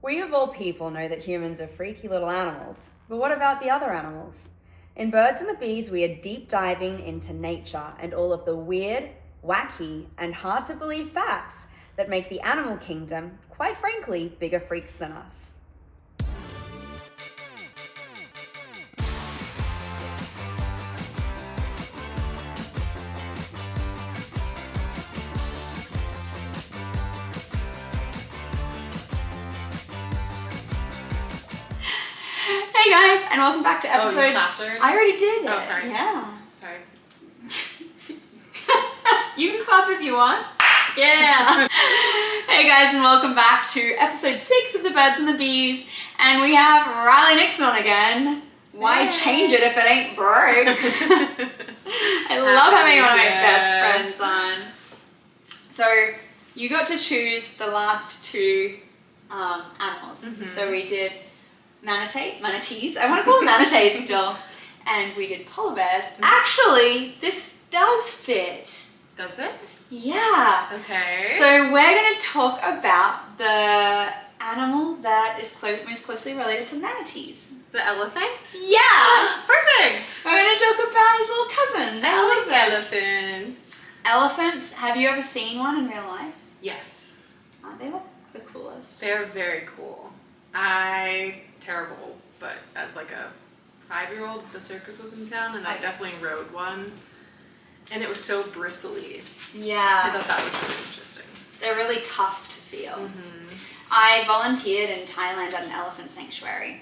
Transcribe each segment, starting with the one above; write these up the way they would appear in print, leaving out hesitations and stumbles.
We of all people know that humans are freaky little animals, but what about the other animals? In Birds and the Bees, we are deep diving into nature and all of the weird, wacky, and hard to believe facts that make the animal kingdom, quite frankly, bigger freaks than us. Hey guys, and welcome back to episodes. Oh, you clapped already? I already did it. Oh, sorry. Yeah. Sorry. You can clap if you want. Yeah. Hey guys, and welcome back to episode 6 of the Birds and the Bees, and we have Riley Nixon on again. Why change it if it ain't broke? I love having one of my best friends on. So you got to choose the last two animals. Mm-hmm. So we did manatees. I want to call them manatees still. And we did polar bears. Actually, this does fit. Does it? Yeah. Okay. So we're going to talk about the animal that is most closely related to manatees. The elephant? Yeah. Perfect. We're going to talk about his little cousin, the I like elephant. elephants. Elephants. Have you ever seen one in real life? Yes. They look the coolest. They're very cool. Terrible, but as like a 5-year-old, the circus was in town and I definitely rode one. And it was so bristly. Yeah. I thought that was really interesting. They're really tough to feel. Mm-hmm. I volunteered in Thailand at an elephant sanctuary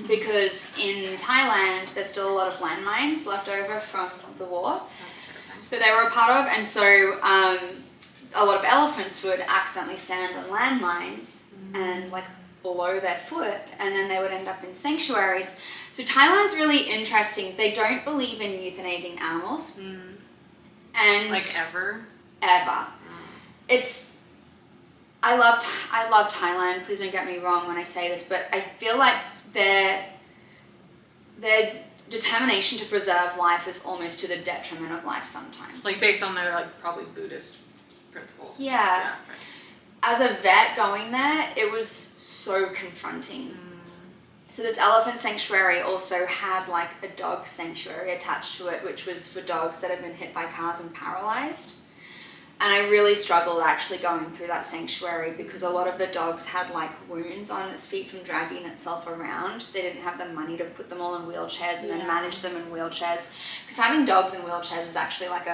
because in Thailand there's still a lot of landmines left over from the war That's terrifying. that they were a part of, and so a lot of elephants would accidentally stand on landmines and like below their foot, and then they would end up in sanctuaries. So Thailand's really interesting. They don't believe in euthanizing animals. And Like ever? ever. I love Thailand, please don't get me wrong when I say this, but I feel like their determination to preserve life is almost to the detriment of life sometimes. Like based on their like probably Buddhist principles. Yeah. Yeah, right. As a vet going there, it was so confronting. So this elephant sanctuary also had like a dog sanctuary attached to it, which was for dogs that had been hit by cars and paralyzed. And I really struggled actually going through that sanctuary because a lot of the dogs had like wounds on its feet from dragging itself around. They didn't have the money to put them all in wheelchairs and then manage them in wheelchairs. Because having dogs in wheelchairs is actually like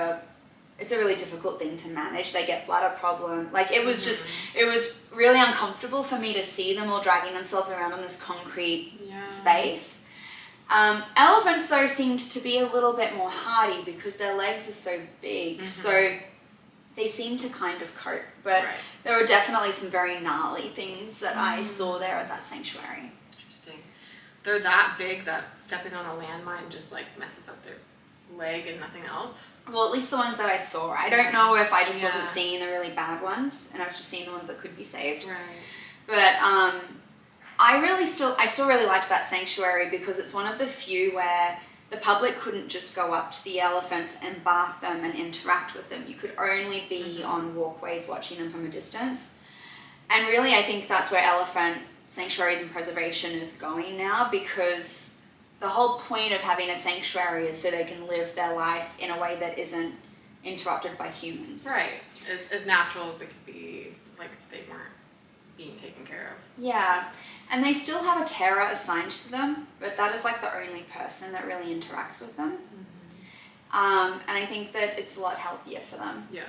it's a really difficult thing to manage. They get bladder problem. Like it was just, it was really uncomfortable for me to see them all dragging themselves around on this concrete space. Elephants though seemed to be a little bit more hardy because their legs are so big. So they seem to kind of cope, but there were definitely some very gnarly things that I saw there at that sanctuary. Interesting. They're that big that stepping on a landmine just like messes up their leg and nothing else. Well, at least the ones that I saw. I don't know if I just wasn't seeing the really bad ones and I was just seeing the ones that could be saved. Right. But I still really liked that sanctuary because it's one of the few where the public couldn't just go up to the elephants and bath them and interact with them. You could only be on walkways watching them from a distance. And really, I think that's where elephant sanctuaries and preservation is going now, because the whole point of having a sanctuary is so they can live their life in a way that isn't interrupted by humans. Right. As natural as it could be, like they weren't being taken care of. Yeah. And they still have a carer assigned to them, but that is like the only person that really interacts with them. And I think that it's a lot healthier for them. Yeah.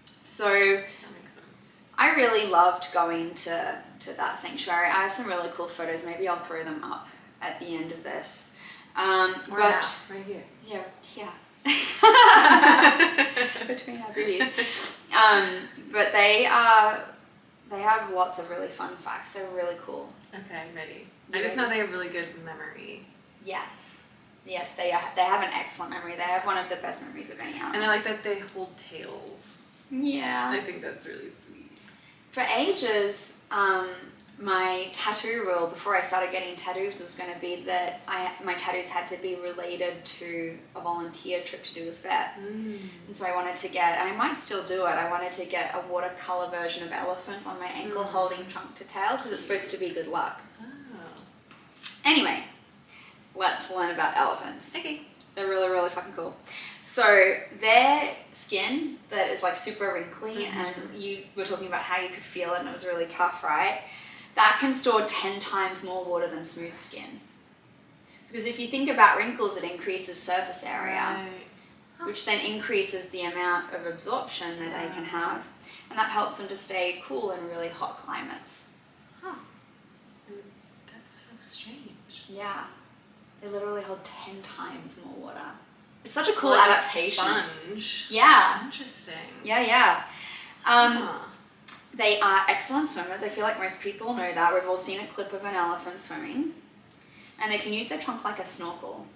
So That makes sense. I really loved going to that sanctuary. I have some really cool photos. Maybe I'll throw them up at the end of this. Right here. Yeah. Between our booties. But they have lots of really fun facts. They're really cool. Okay, I'm ready. I just know they have really good memory. Yes, they have an excellent memory. They have one of the best memories of any animal. And I like that they hold tails. Yeah. I think that's really sweet. For ages, my tattoo rule before I started getting tattoos was going to be that my tattoos had to be related to a volunteer trip to do with vet. And so I wanted to get, and I might still do it, I wanted to get a watercolor version of elephants on my ankle holding trunk to tail because it's supposed to be good luck. Anyway, let's learn about elephants. Okay. They're really, really fucking cool. So their skin that is like super wrinkly, and you were talking about how you could feel it and it was really tough, right? That can store 10 times more water than smooth skin. Because if you think about wrinkles, it increases surface area, which then increases the amount of absorption that they can have. And that helps them to stay cool in really hot climates. Huh. That's so strange. Yeah. They literally hold 10 times more water. It's such a cool like adaptation. A sponge. Yeah. Interesting. Yeah. They are excellent swimmers. I feel like most people know that. We've all seen a clip of an elephant swimming. And they can use their trunk like a snorkel.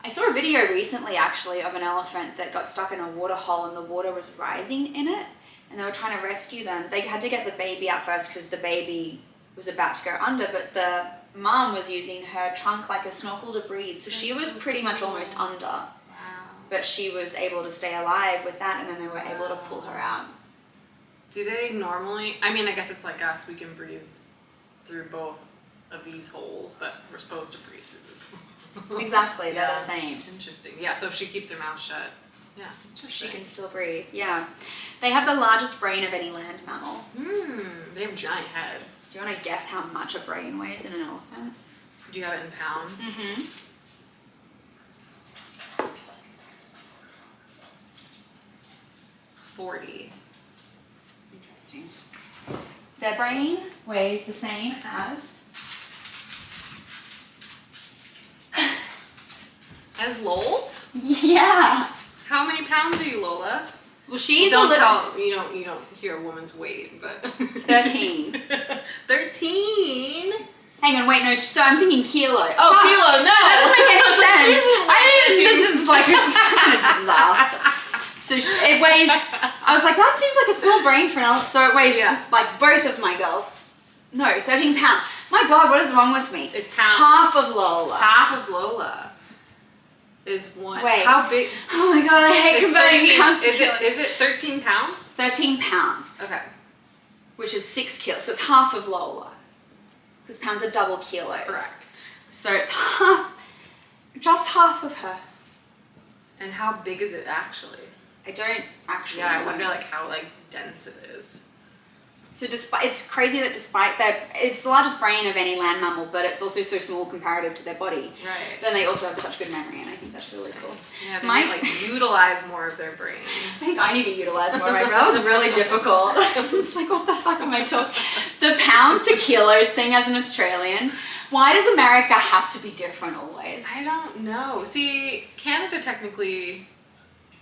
I saw a video recently, actually, of an elephant that got stuck in a water hole and the water was rising in it. And they were trying to rescue them. They had to get the baby out first because the baby was about to go under, but the mom was using her trunk like a snorkel to breathe. So she was pretty much almost under. Wow. But she was able to stay alive with that, and then they were able to pull her out. Do they normally, I mean, I guess it's like us, we can breathe through both of these holes, but we're supposed to breathe through this hole. Exactly, they're the same. Interesting. Yeah, so if she keeps her mouth shut, She can still breathe, yeah. They have the largest brain of any land mammal. They have giant heads. Do you want to guess how much a brain weighs in an elephant? Do you have it in pounds? 40. Interesting. Their brain weighs the same as... As Lowell's? Yeah. How many pounds are you, Lola? Well, she's don't a little... tell, you don't hear a woman's weight, but... 13. 13? Hang on, wait, no, so I'm thinking kilo. Oh, kilo, no! That doesn't make any sense. This is like a disaster. So it weighs, I was like, that seems like a small brain for an elephant. So it weighs like both of my girls. No, 13 pounds. My God, what is wrong with me? It's pounds. Half of Lola. Half of Lola is one. Wait. How big? Oh my God, I hate converting pounds to kilos. Is it 13 pounds? 13 pounds. Okay. Which is 6 kilos. So it's half of Lola. Because pounds are double kilos. Correct. So it's just half of her. And how big is it actually? I don't actually Yeah, know. I wonder like how like dense it is. So it's crazy that despite that, it's the largest brain of any land mammal, but it's also so small comparative to their body. Right. Then they also have such good memory, and I think that's really cool. Yeah, they might like utilize more of their brain. I think I need to utilize more of my brain. That was really difficult. It's like, what the fuck am I talking? The pounds to kilos thing as an Australian. Why does America have to be different always? I don't know. See, Canada technically...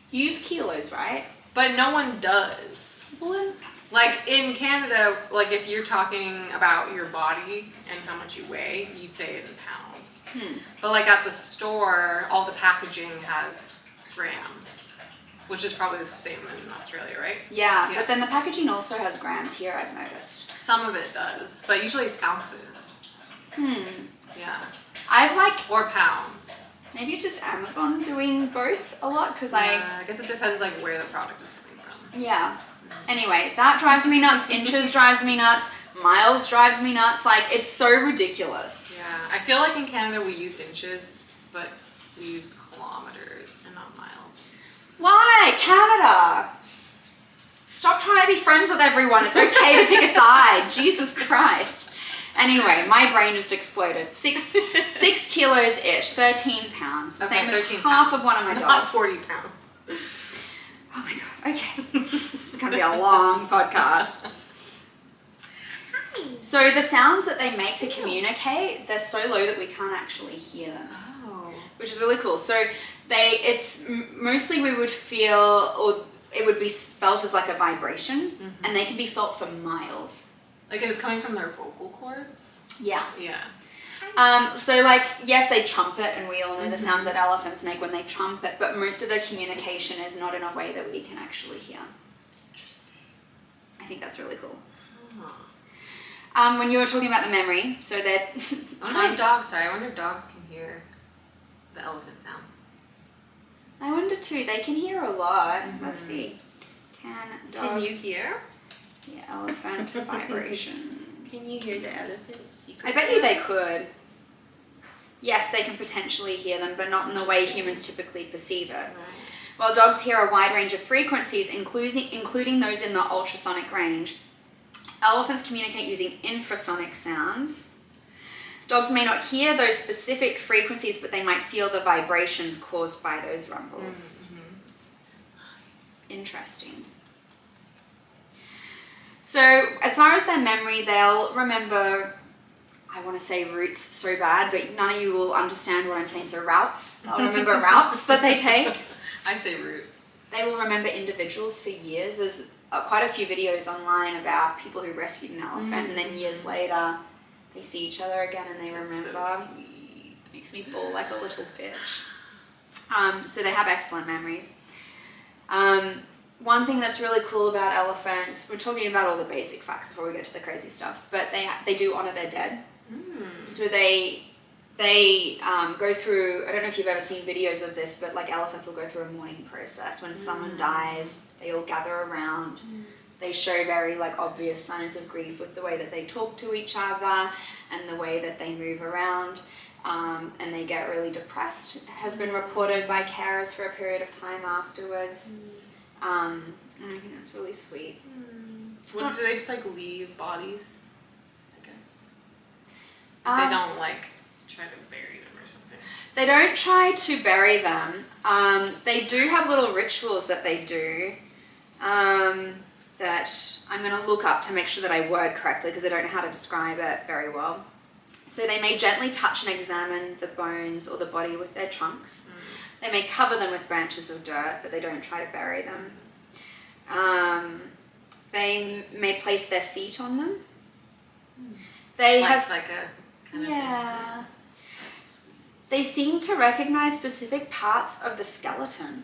You use kilos, right? But no one does. Well, like in Canada, like if you're talking about your body and how much you weigh, you say it in pounds. But like at the store, all the packaging has grams, which is probably the same in Australia, right? yeah, but then the packaging also has grams here, I've noticed. Some of it does, but usually it's ounces. Yeah. I've like... Or pounds. Maybe it's just Amazon doing both a lot, because I guess it depends like where the product is coming from. Yeah. Anyway, that drives me nuts. Inches drives me nuts. Miles drives me nuts. Like, it's so ridiculous. Yeah. I feel like in Canada we use inches, but we use kilometers and not miles. Why? Canada. Stop trying to be friends with everyone. It's okay to pick a side. Jesus Christ. Anyway, my brain just exploded. 6 kilos-ish, 13 pounds. Okay, Same as 13 half pounds. of one of my dogs. Not 40 pounds. Oh my God, okay. This is going to be a long podcast. So the sounds that they make to communicate, they're so low that we can't actually hear them. Oh. Which is really cool. So it's mostly we would feel, or it would be felt as like a vibration, and they can be felt for miles. Like it's coming from their vocal cords? Yeah. Yeah. So like, yes, they trumpet, and we all know the sounds that elephants make when they trumpet, but most of their communication is not in a way that we can actually hear. Interesting. I think that's really cool. When you were talking about the memory, so they're I wonder if dogs can hear the elephant sound. I wonder too. They can hear a lot. Let's see. Can dogs hear the elephant vibration? Can you hear the elephant secret I bet you they could. Yes, they can potentially hear them, but not in the way humans typically perceive it. Right. While dogs hear a wide range of frequencies, including those in the ultrasonic range, elephants communicate using infrasonic sounds. Dogs may not hear those specific frequencies, but they might feel the vibrations caused by those rumbles. Interesting. So, as far as their memory, they'll remember, I want to say routes so bad, but none of you will understand what I'm saying. So routes. They'll remember routes that they take. I say route. They will remember individuals for years. There's quite a few videos online about people who rescued an elephant and then years later they see each other again and they remember. So sweet. Makes me bawl like a little bitch. So they have excellent memories. One thing that's really cool about elephants, we're talking about all the basic facts before we get to the crazy stuff, but they do honor their dead. So they go through, I don't know if you've ever seen videos of this, but like elephants will go through a mourning process. When someone dies, they all gather around. They show very like obvious signs of grief with the way that they talk to each other and the way that they move around. And they get really depressed. It has been reported by carers for a period of time afterwards. And I think that's really sweet. What, do they just like leave bodies? I guess. They don't like try to bury them or something. They don't try to bury them. They do have little rituals that they do that I'm going to look up to make sure that I word correctly because I don't know how to describe it very well. So they may gently touch and examine the bones or the body with their trunks. They may cover them with branches of dirt, but they don't try to bury them. They may place their feet on them. They have like a kind yeah. of That's sweet. They seem to recognize specific parts of the skeleton,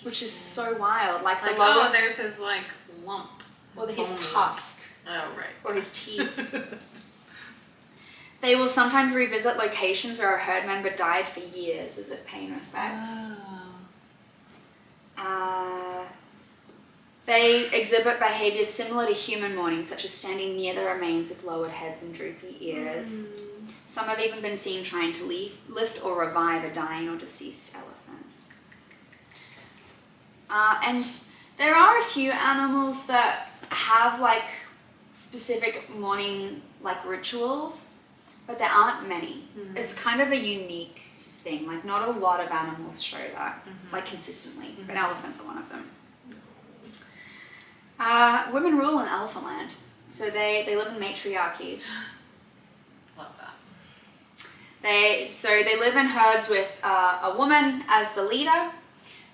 which is so wild. Like the lower, oh, there's his like lump. or his tusk, Oh, right. or his teeth. They will sometimes revisit locations where a herd member died for years as if paying respects. They exhibit behaviors similar to human mourning, such as standing near the remains with lowered heads and droopy ears. Some have even been seen trying to lift or revive a dying or deceased elephant. And there are a few animals that have like specific mourning like rituals, but there aren't many. It's kind of a unique thing. Like not a lot of animals show that like consistently, but elephants are one of them. Women rule in elephant land. So they live in matriarchies. Love that. They live in herds with a woman as the leader.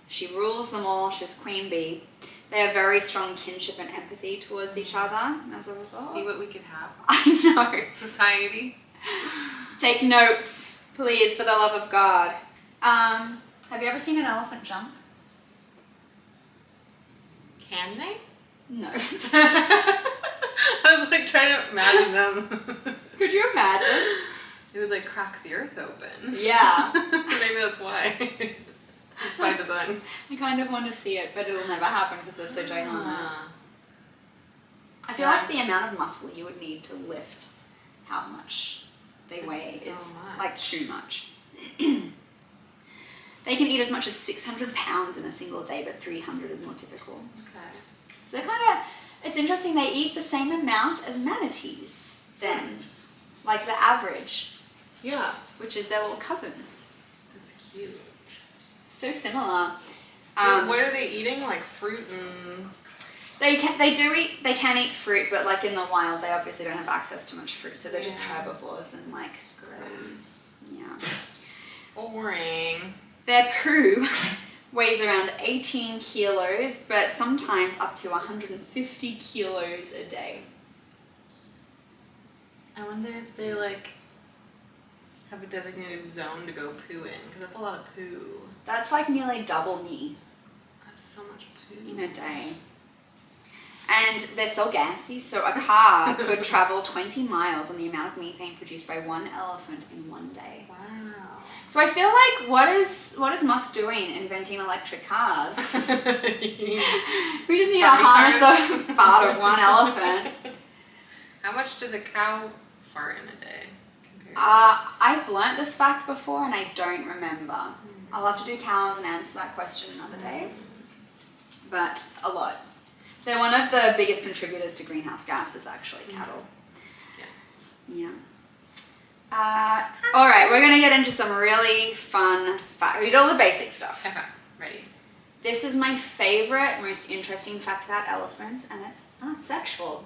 She rules them all. She's queen bee. They have very strong kinship and empathy towards each other as a result. See what we could have. I know. Society. Take notes, please, for the love of God. Have you ever seen an elephant jump? Can they? No. I was like trying to imagine them. Could you imagine? It would like crack the earth open. Yeah. Maybe that's why. It's by design. I kind of want to see it, but it'll never happen because they're so ginormous. I feel like the amount of muscle you would need to lift how much they weigh is like too much. They can eat as much as 600 pounds in a single day, but 300 is more typical. Okay. So they're it's interesting, they eat the same amount as manatees then, like the average. Yeah. Which is their little cousin. That's cute. So similar. What are they eating? Like fruit and... They can eat fruit, but like in the wild, they obviously don't have access to much fruit, so they're just herbivores and like... Gross. Yeah. Boring. Their poo weighs around 18 kilos, but sometimes up to 150 kilos a day. I wonder if they like have a designated zone to go poo in, because that's a lot of poo. That's like nearly double me That's so much poo. in a day. And they're so gassy, so a car could travel 20 miles on the amount of methane produced by one elephant in one day. Wow. So I feel like what is Musk doing inventing electric cars? We just need to harness the fart of one elephant. How much does a cow fart in a day? I've learnt this fact before and I don't remember. I'll have to do cows and answer that question another day. But a lot. They're one of the biggest contributors to greenhouse gases, actually, cattle. Yes. Yeah. All right, we're going to get into some really fun facts. Read all the basic stuff. Okay, ready. This is my favorite, most interesting fact about elephants, and it's not sexual.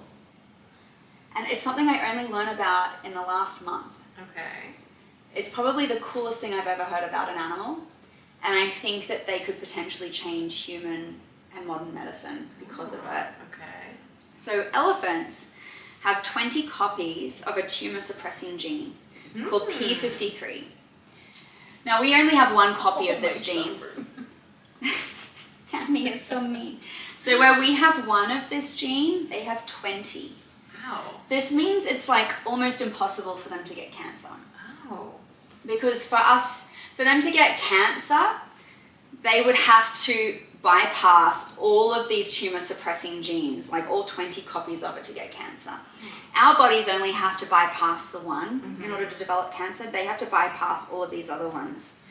And it's something I only learned about in the last month. Okay. It's probably the coolest thing I've ever heard about an animal, and I think that they could potentially change human and modern medicine because of it. Okay. So elephants have 20 copies of a tumor-suppressing gene called P53. Now, we only have one copy of this gene. Tammy is so mean. So where we have one of this gene, they have 20. Wow. This means it's like almost impossible for them to get cancer. Oh. Because for them to get cancer, they would have to bypass all of these tumor suppressing genes, like all 20 copies of it to get cancer. Our bodies only have to bypass the one in order to develop cancer. They have to bypass all of these other ones.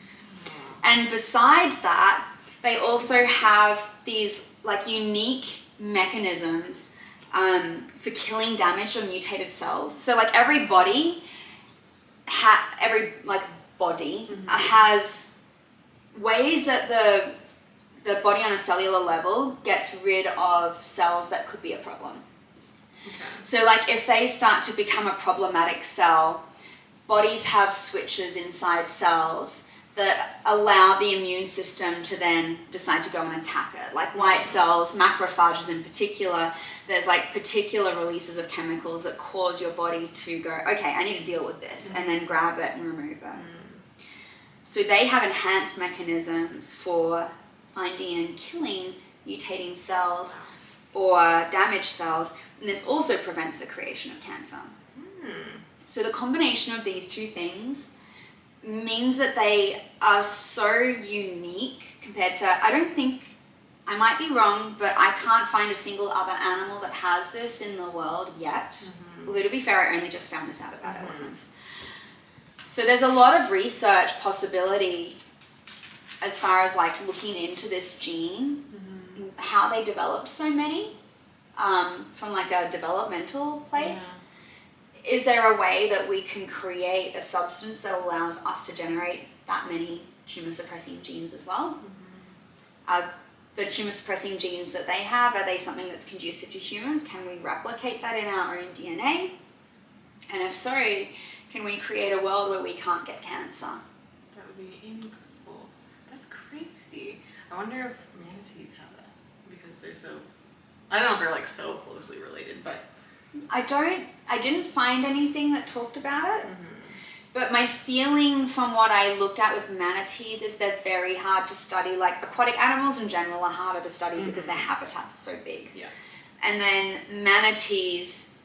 And besides that, they also have these like unique mechanisms for killing damaged or mutated cells. So like every body has ways that the body on a cellular level gets rid of cells that could be a problem. Okay. So like if they start to become a problematic cell, bodies have switches inside cells that allow the immune system to then decide to go and attack it. Like white cells, macrophages in particular, there's like particular releases of chemicals that cause your body to go, okay, I need to deal with this, and then grab it and remove it. So they have enhanced mechanisms for finding and killing mutating cells or damaged cells, and this also prevents the creation of cancer. So the combination of these two things means that they are so unique compared to, I might be wrong, but I can't find a single other animal that has this in the world yet. Although to be fair, I only just found this out about elephants. So there's a lot of research possibility as far as like looking into this gene, how they developed so many from like a developmental place. Is there a way that we can create a substance that allows us to generate that many tumor suppressing genes as well? The tumor suppressing genes that they have, are they something that's conducive to humans? Can we replicate that in our own DNA? And if so, can we create a world where we can't get cancer? That would be incredible. That's crazy. I wonder if manatees have that, because they're so, I don't know if they're like so closely related, but I didn't find anything that talked about it, but my feeling from what I looked at with manatees is they're very hard to study. Like aquatic animals in general are harder to study because their habitats are so big. Yeah. And then manatees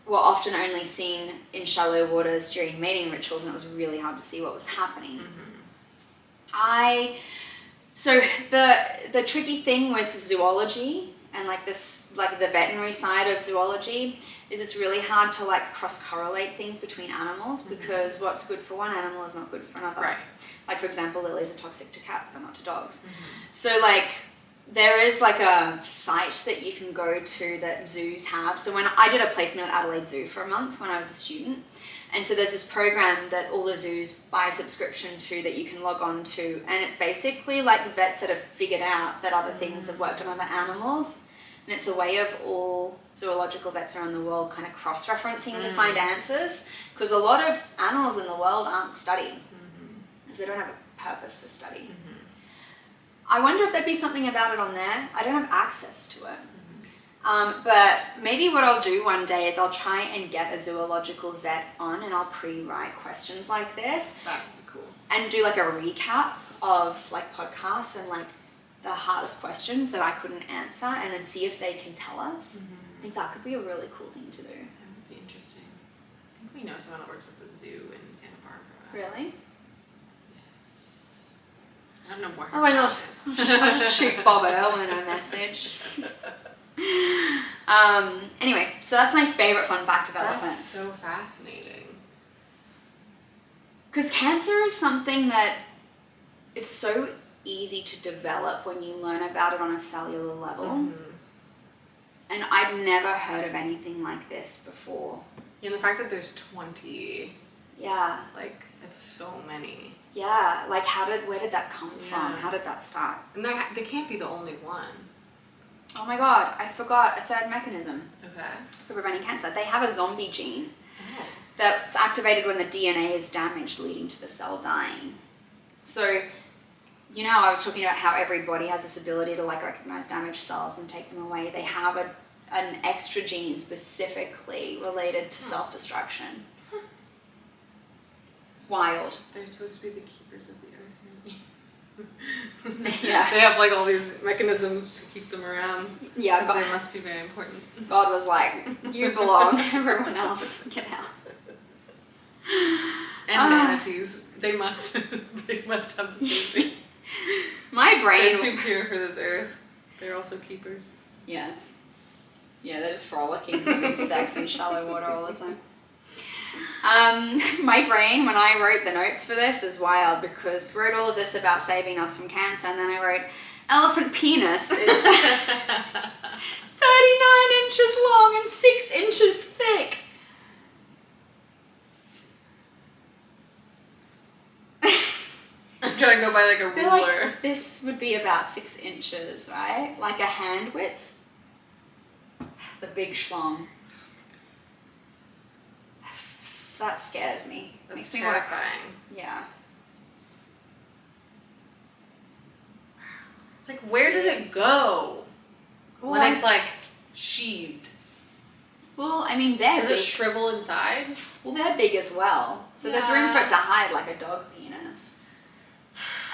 were often only seen in shallow waters during mating rituals, and it was really hard to see what was happening. So the tricky thing with zoology and like this, like the veterinary side of zoology, is it's really hard to like cross-correlate things between animals because what's good for one animal is not good for another. Right. Like for example, lilies are toxic to cats but not to dogs. So like there is like a site that you can go to that zoos have. So when I did a placement at Adelaide Zoo for a month when I was a student, and so there's this program that all the zoos buy a subscription to that you can log on to, and it's basically like vets that have figured out that other things have worked on other animals, and it's a way of all zoological vets around the world kind of cross-referencing to find answers, because a lot of animals in the world aren't studied because they don't have a purpose for study. I wonder if there'd be something about it on there. I don't have access to it. But maybe what I'll do one day is I'll try and get a zoological vet on, and I'll pre-write questions like this. that would be cool. And do like a recap of like podcasts and like the hardest questions that I couldn't answer and then see if they can tell us. I think that could be a really cool thing to do. That would be interesting. I think we know someone that works at the zoo in Santa Barbara. Really? Yes. I don't know where. Oh my gosh. I'll just shoot Bob Irwin a message. Anyway, so that's my favorite fun fact of elephants. That's so fascinating. Because cancer is something that it's so easy to develop when you learn about it on a cellular level. And I'd never heard of anything like this before. And the fact that there's 20. Yeah. Like, it's so many. Yeah. Like, where did that come from? How did that start? And they can't be the only one. Oh my god, I forgot a third mechanism Okay. for preventing cancer. They have a zombie gene Oh. that's activated when the DNA is damaged, leading to the cell dying. So, you know how I was talking about how every body has this ability to like recognize damaged cells and take them away? They have an extra gene specifically related to self-destruction. Wild. They're supposed to be the keepers of the earth. Yeah. They have like all these mechanisms to keep them around. Yeah, They must be very important. God was like, you belong, everyone else, get out. And manatees. They must have the same thing. My brain... They're too pure for this earth. They're also keepers. Yes. Yeah, they're just frolicking, having sex in shallow water all the time. My brain, when I wrote the notes for this, is wild because I wrote all of this about saving us from cancer, and then I wrote, elephant penis is 39 inches long and 6 inches thick. I'm trying to go by like a I feel ruler. like this would be about 6 inches, right? Like a hand width. It's a big schlong. That scares me. That's Makes me terrifying. Yeah. It's like, where does it go when it's like sheathed? Well, I mean, they're Does big. it shrivel inside? Well, they're big as well. So there's room Yeah. for it to hide like a dog penis.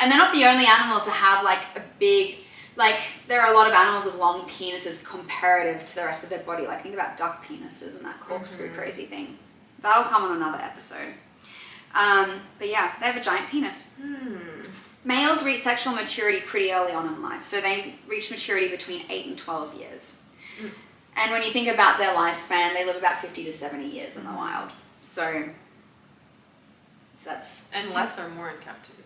And they're not the only animal to have like a big, like there are a lot of animals with long penises comparative to the rest of their body. Like think about duck penises and that corkscrew crazy thing. That'll come on another episode. But yeah, they have a giant penis. Males reach sexual maturity pretty early on in life. So they reach maturity between 8 and 12 years. And when you think about their lifespan, they live about 50 to 70 years in the wild. So that's... And less or more in captivity?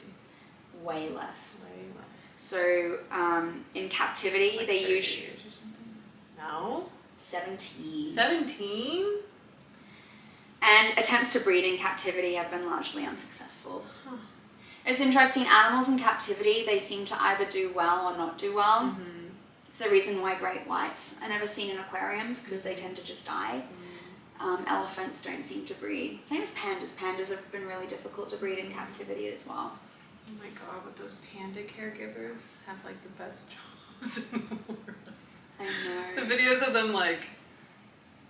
Way less. Way less. So in captivity, Like they 30 usually... years or something? No? 17. 17? And attempts to breed in captivity have been largely unsuccessful. It's interesting, animals in captivity, they seem to either do well or not do well. It's the reason why great whites are never seen in aquariums, because they tend to just die. Elephants don't seem to breed. Same as pandas. Pandas have been really difficult to breed in captivity as well. Oh my god, but those panda caregivers have like the best jobs in the world. I know. The videos of them like,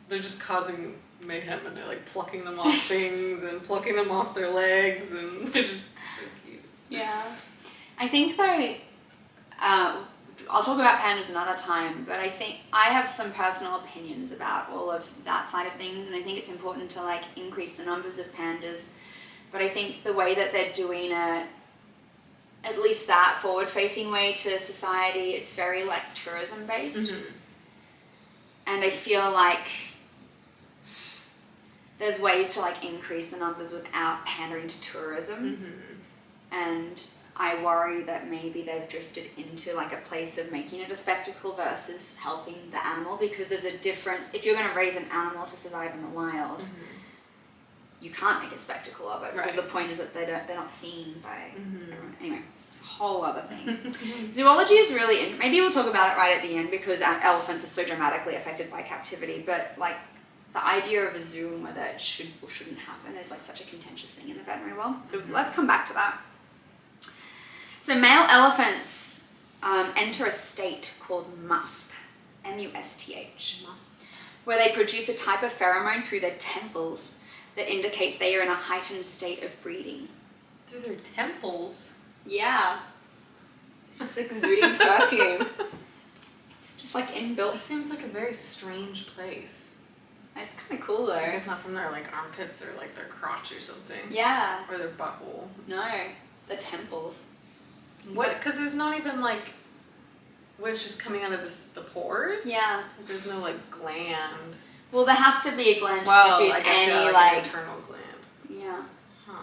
they're just causing mayhem and they're like plucking them off things and plucking them off their legs and they're just so cute. Yeah. I think though, I'll talk about pandas another time, but I think I have some personal opinions about all of that side of things, and I think it's important to like increase the numbers of pandas. But I think the way that they're doing it, at least that forward-facing way to society, it's very like tourism-based. And I feel like there's ways to like increase the numbers without pandering to tourism. And I worry that maybe they've drifted into like a place of making it a spectacle versus helping the animal, because there's a difference. If you're going to raise an animal to survive in the wild, you can't make a spectacle of it, because the point is that they're not seen by everyone. Anyway, it's a whole other thing. Zoology is really, maybe we'll talk about it right at the end, because elephants are so dramatically affected by captivity, but like the idea of a zoo and whether it should or shouldn't happen is like such a contentious thing in the veterinary world. So let's come back to that. So male elephants enter a state called musth, M-U-S-T-H, where they produce a type of pheromone through their temples that indicates they are in a heightened state of breeding. Through their temples? Yeah. It's just exuding perfume. Just like inbuilt. It seems like a very strange place. It's kind of cool though. It's not from their like armpits or like their crotch or something. Yeah. Or their butthole. No, the temples. What? Because there's not even like, it's just coming out of the pores? Yeah. There's no like gland. Well, there has to be a gland to Well, produce I guess any like an internal gland. Yeah. Huh.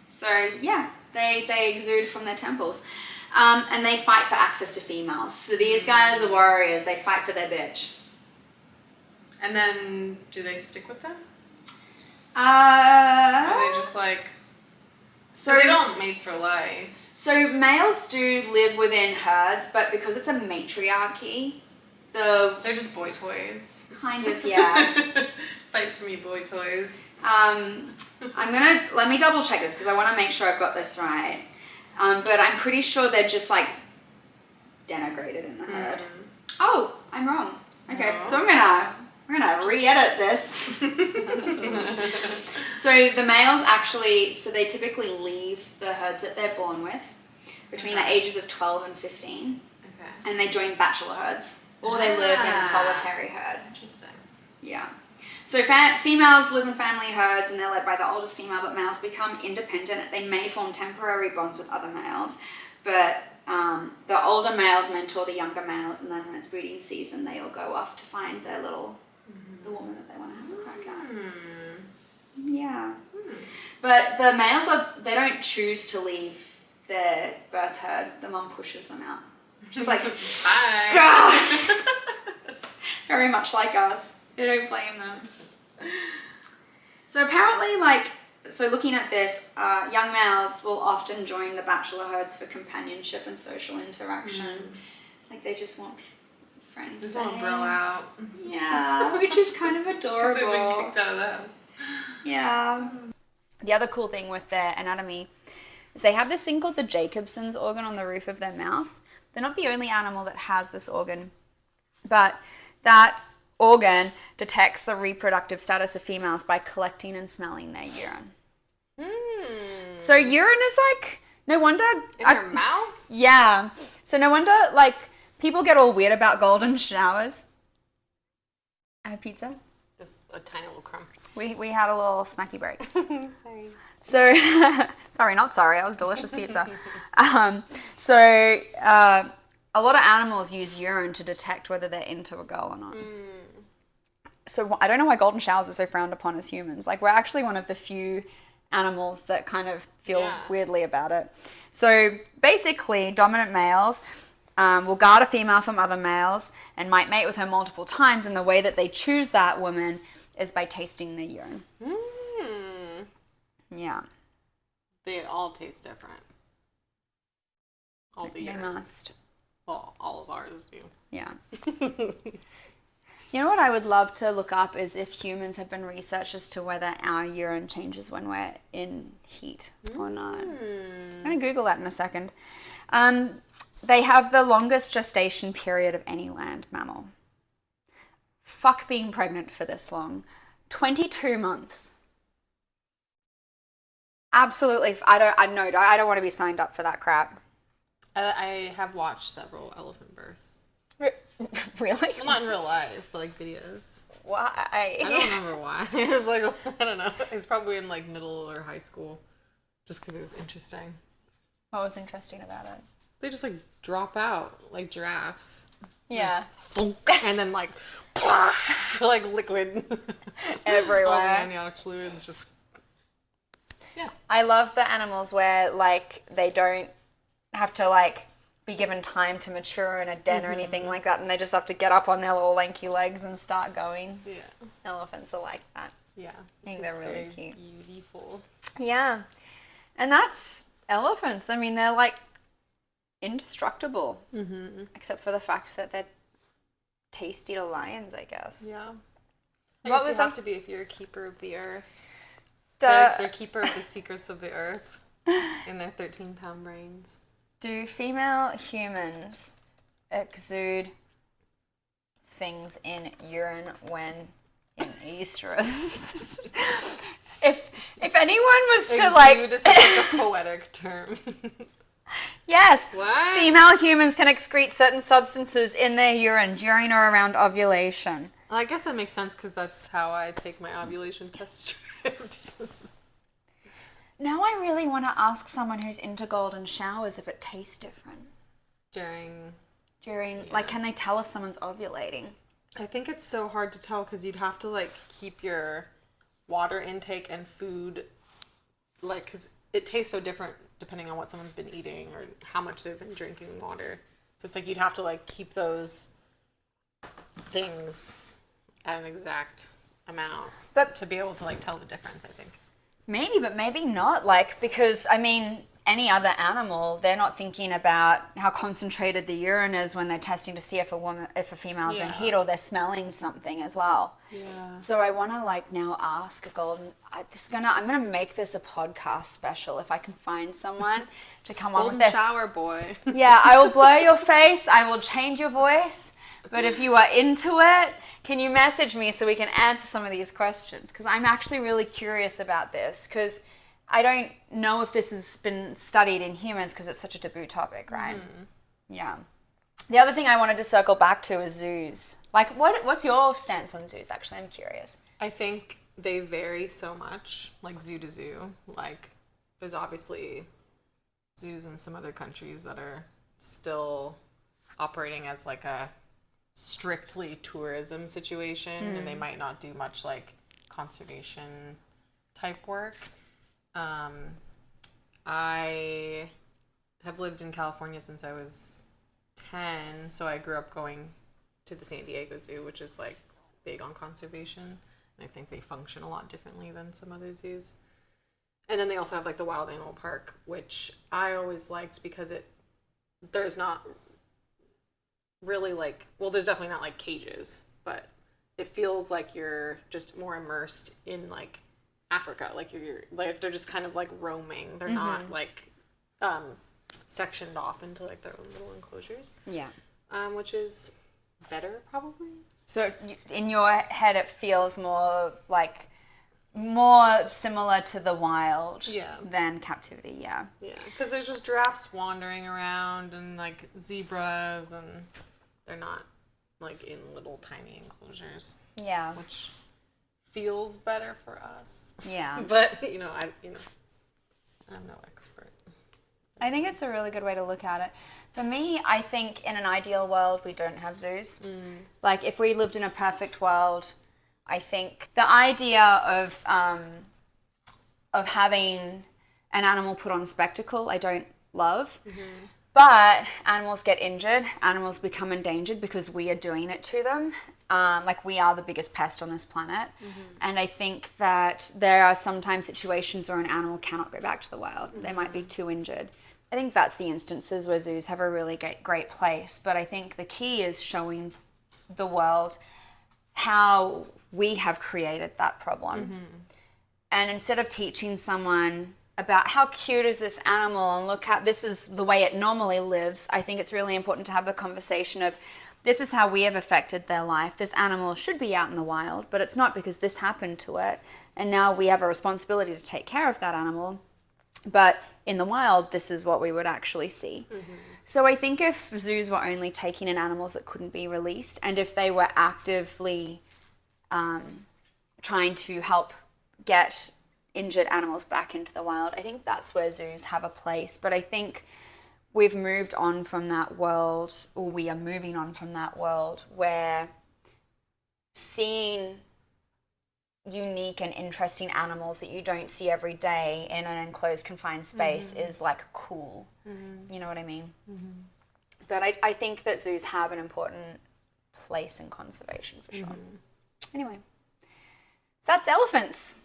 So yeah, they exude from their temples, and they fight for access to females. So these guys are warriors. They fight for their bitch. And then, do they stick with them? Are they just like? So they don't mate for life. So males do live within herds, but because it's a matriarchy, they're just boy toys. Kind of, yeah. Fight for me, boy toys. Let me double check this because I want to make sure I've got this right. But I'm pretty sure they're just like denigrated in the herd. Oh, I'm wrong. Okay, so I'm gonna re-edit this. So the males actually, they typically leave the herds that they're born with between the ages of 12 and 15. Okay. And they join bachelor herds, or they live in a solitary herd. Interesting. Yeah. So females live in family herds and they're led by the oldest female, but males become independent. They may form temporary bonds with other males, but the older males mentor the younger males, and then when it's breeding season, they all go off to find their little, the woman that they want to have a crack at. Yeah. But the males, they don't choose to leave their birth herd. The mum pushes them out. Just like, bye. Very much like us. I don't blame them. So apparently, looking at this, young males will often join the bachelor herds for companionship and social interaction. Like they just want friends. Just want to bro out. Yeah, which is kind of adorable. Because they've been kicked out of the house. Yeah. The other cool thing with their anatomy is they have this thing called the Jacobson's organ on the roof of their mouth. They're not the only animal that has this organ, but that organ detects the reproductive status of females by collecting and smelling their urine. So urine is no wonder... In your mouth? Yeah. So no wonder, people get all weird about golden showers. I have pizza. Just a tiny little crumb. We had a little snacky break. Sorry. So, sorry, not sorry, that was delicious pizza. A lot of animals use urine to detect whether they're into a girl or not. So I don't know why golden showers are so frowned upon as humans. We're actually one of the few animals that kind of feel weirdly about it. So basically, dominant males will guard a female from other males and might mate with her multiple times, and the way that they choose that woman is by tasting their urine. Yeah. They all taste different. All the urine. They must. Well, all of ours do. Yeah. You know what I would love to look up is if humans have been researched as to whether our urine changes when we're in heat or not. I'm going to Google that in a second. They have the longest gestation period of any land mammal. Fuck being pregnant for this long. 22 months. Absolutely. I don't want to be signed up for that crap. I have watched several elephant births. Really? Well, not in real life, but videos. Why? I don't remember why. It was I don't know. It was probably in middle or high school, just because it was interesting. What was interesting about it? They just drop out like giraffes. Yeah. And then liquid everywhere. All the amniotic fluids just. Yeah. I love the animals where they don't have to be given time to mature in a den or anything like that, and they just have to get up on their little lanky legs and start going. Yeah. Elephants are like that. Yeah. I think they're really cute. Beautiful. Yeah. And that's elephants. I mean, they're indestructible. Except for the fact that they're tasty to lions, I guess. Yeah. What was have to be if you're a keeper of the earth. They're keeper of the secrets of the earth in their 13-pound brains. Do female humans exude things in urine when in estrus? if anyone was to exude is a poetic term. Yes. What? Female humans can excrete certain substances in their urine during or around ovulation. I guess that makes sense because that's how I take my ovulation test strips. Now I really want to ask someone who's into golden showers if it tastes different. During, Like, can they tell if someone's ovulating? I think it's so hard to tell because you'd have to like keep your water intake and food, like, because it tastes so different depending on what someone's been eating or how much they've been drinking water. So it's like you'd have to like keep those things at an exact amount to be able to like tell the difference, I think. Maybe, but maybe not. Like, because, I mean, any other animal, they're not thinking about how concentrated the urine is when they're testing to see if a female's in heat, or they're smelling something as well. Yeah. So I want to like now ask a golden. I'm gonna make this a podcast special if I can find someone to come on with Golden their shower boy. Yeah, I will blur your face. I will change your voice. But if you are into it, can you message me so we can answer some of these questions? Because I'm actually really curious about this, because I don't know if this has been studied in humans because it's such a taboo topic, right? Yeah. The other thing I wanted to circle back to is zoos. Like, what's your stance on zoos, actually? I'm curious. I think they vary so much, like zoo to zoo. Like, there's obviously zoos in some other countries that are still operating as like a strictly tourism situation, and they might not do much like conservation type work. I have lived in California since I was 10, so I grew up going to the San Diego Zoo, which is like big on conservation, and I think they function a lot differently than some other zoos. And then they also have like the Wild Animal Park, which I always liked because there's not really like, well, there's definitely not like cages, but it feels like you're just more immersed in like Africa. Like you're like, they're just kind of like roaming. They're not like sectioned off into like their own little enclosures. Yeah. Which is better probably. So in your head, it feels more similar to the wild than captivity. Yeah. Yeah, because there's just giraffes wandering around and like zebras, and they're not like in little tiny enclosures. Yeah. Which feels better for us. Yeah. But I'm no expert. I think it's a really good way to look at it. For me, I think in an ideal world, we don't have zoos. Like, if we lived in a perfect world, I think the idea of having an animal put on spectacle, I don't love. But animals get injured, animals become endangered because we are doing it to them. Like, we are the biggest pest on this planet. And I think that there are sometimes situations where an animal cannot go back to the wild. They might be too injured. I think that's the instances where zoos have a really great place. But I think the key is showing the world how we have created that problem. And instead of teaching someone about how cute is this animal and look how this is the way it normally lives, I think it's really important to have the conversation of, this is how we have affected their life. This animal should be out in the wild, but it's not because this happened to it. And now we have a responsibility to take care of that animal. But in the wild, this is what we would actually see. So I think if zoos were only taking in animals that couldn't be released, and if they were actively trying to help get injured animals back into the wild, I think that's where zoos have a place. But I think we've moved on from that world, or we are moving on from that world, where seeing unique and interesting animals that you don't see every day in an enclosed, confined space is like cool. You know what I mean? But I think that zoos have an important place in conservation for sure. Anyway, so that's elephants.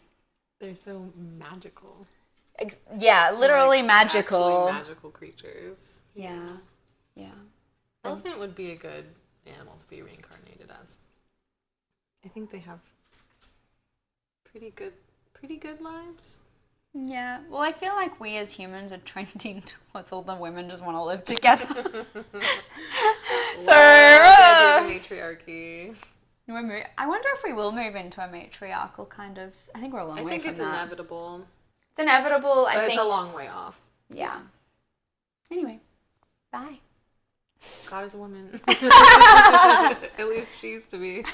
They're so magical. Yeah, literally like, magical. Actually magical creatures. Yeah. Elephant would be a good animal to be reincarnated as. I think they have pretty good lives. Yeah. Well, I feel like we as humans are trending towards all the women just want to live together. Matriarchy. I wonder if we will move into a matriarchal kind of. I think we're a long way from that. I think it's inevitable. It's inevitable. But it's a long way off. Yeah. Anyway, Bye. God is a woman. At least she used to be.